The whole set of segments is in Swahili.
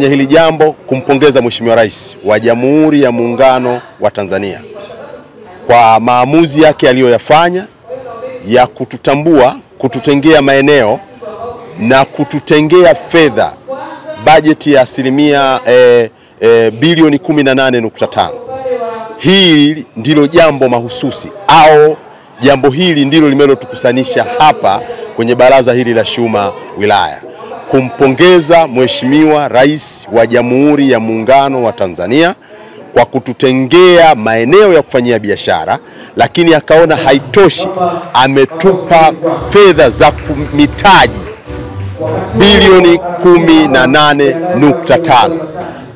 Hili jambo kumpongeza Mheshimiwa Rais wa Jamhuri ya Muungano wa Tanzania kwa maamuzi yake aliyoyafanya ya kututambua, kututengea maeneo na kututengea fedha bajeti ya asilimia bilioni 18.5. Hili ndilo jambo mahususi au jambo hili ndilo limelotukusanisha hapa kwenye baraza hili la Shuma wilaya. Kumpongeza Mheshimiwa Rais wa Jamhuri ya Muungano wa Tanzania kwa kututengea maeneo ya kufanyia biashara, lakini akaona haitoshi, ametupa fedha za mitaji bilioni 18.5.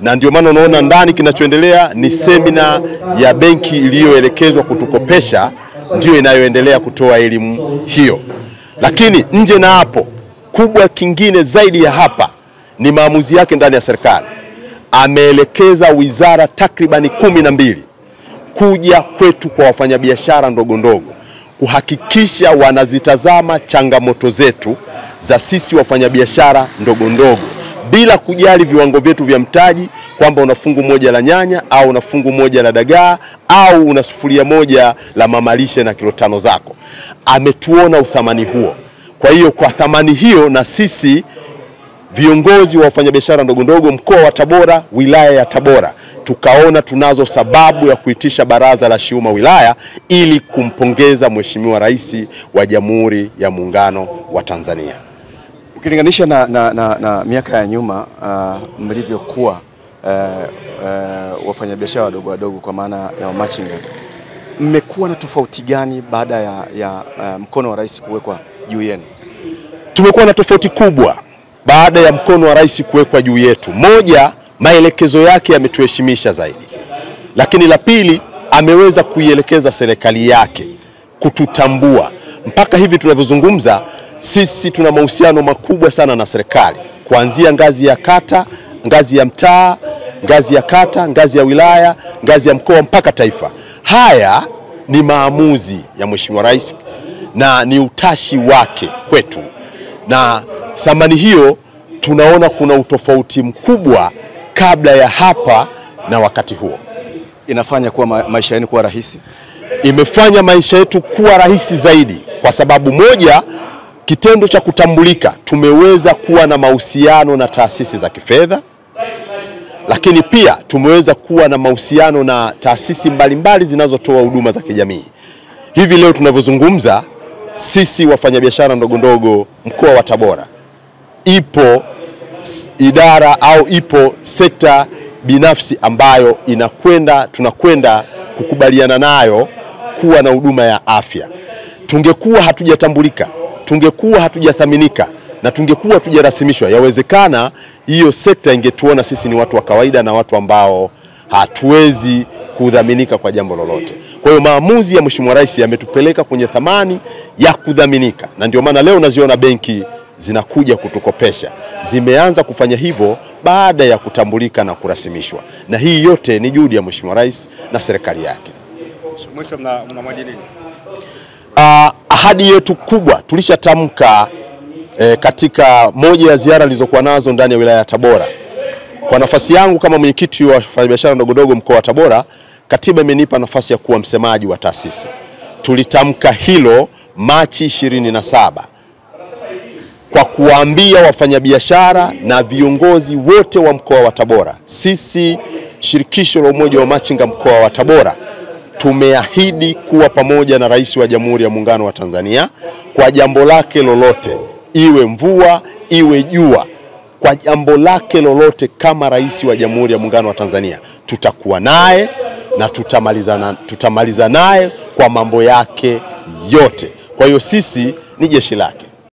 Na ndio maana unaona ndani kinachoendelea ni semina ya benki iliyoelekezwa kutukopesha ndio inayoendelea kutoa elimu hiyo. Lakini nje na hapo, kubwa kingine zaidi ya hapa ni maamuzi yake ndani ya serikali. Ameelekeza wizara takribani 12 kuja kwetu kwa wafanyabiashara ndogo ndogo kuhakikisha wanazitazama changamoto zetu za sisi wafanyabiashara ndogo ndogo bila kujali viwango vyetu vya mtaji, kwamba una fungu moja la nyanya au una fungu moja la dagaa au una sufuria moja la mamalishe na kilo 5 zako. Ametuona uthamani huo. Kwa hiyo kwa thamani hiyo, na sisi viongozi wa wafanyabiashara ndogo ndogo mkoa wa Tabora, wilaya ya Tabora, tukaona tunazo sababu ya kuitisha baraza la Shuma wilaya ili kumpongeza Mheshimiwa Rais wa Jamhuri ya Muungano wa Tanzania. Ukilinganisha na miaka ya nyuma mlivyokuwa wafanyabiashara wadogo wadogo kwa maana ya machinga, mmekuwa na tofauti gani baada ya mkono wa rais kuwekwa juu yenu? Tumekuwa na tofauti kubwa baada ya mkono wa rais kuwekwa juu yetu. Moja, maelekezo yake yametuheshimisha zaidi. Lakini la pili, ameweza kuielekeza serikali yake kututambua. Mpaka hivi tunavyozungumza, sisi tuna mahusiano makubwa sana na serikali, kuanzia ngazi ya kata, ngazi ya mtaa, ngazi ya kata, ngazi ya wilaya, ngazi ya mkoa mpaka taifa. Haya ni maamuzi ya Mheshimiwa Rais na ni utashi wake kwetu. Na thamani hiyo tunaona kuna utofauti mkubwa kabla ya hapa na wakati huo. Inafanya kuwa maisha yenu kuwa rahisi? Imefanya maisha yetu kuwa rahisi zaidi kwa sababu moja, kitendo cha kutambulika, tumeweza kuwa na mahusiano na taasisi za kifedha, lakini pia tumeweza kuwa na mahusiano na taasisi mbalimbali zinazotoa huduma za kijamii. Hivi leo tunavyozungumza, sisi wafanyabiashara ndogo ndogo mkoa wa Tabora, ipo idara au ipo sekta binafsi ambayo tunakwenda kukubaliana nayo kuwa na huduma ya afya. Tungekuwa hatujatambulika, tungekuwa hatujathaminika na tungekuwa hatujarasimishwa, yawezekana hiyo sekta ingetuona sisi ni watu wa kawaida na watu ambao hatuwezi kudhaminika kwa jambo lolote. Kwa hiyo maamuzi ya Mheshimiwa Rais yametupeleka kwenye thamani ya kudhaminika, na ndio maana leo unaziona benki zinakuja kutukopesha. Zimeanza kufanya hivyo baada ya kutambulika na kurasimishwa, na hii yote ni juhudi ya Mheshimiwa Rais na serikali yake. Mwisho mnamwahidi nini? Ahadi yetu kubwa tulishatamka katika moja ya ziara nilizokuwa nazo ndani ya wilaya ya Tabora. Kwa nafasi yangu kama mwenyekiti wa wafanyabiashara ndogo ndogo mkoa wa Tabora, katiba imenipa nafasi ya kuwa msemaji wa taasisi. Tulitamka hilo Machi 27 kwa kuambia wafanyabiashara na viongozi wote wa mkoa wa Tabora, sisi shirikisho la umoja wa machinga mkoa wa Tabora tumeahidi kuwa pamoja na Rais wa Jamhuri ya Muungano wa Tanzania kwa jambo lake lolote, iwe mvua iwe jua, kwa jambo lake lolote kama Rais wa Jamhuri ya Muungano wa Tanzania tutakuwa naye na tutamaliza naye kwa mambo yake yote. Kwa hiyo sisi ni jeshi lake.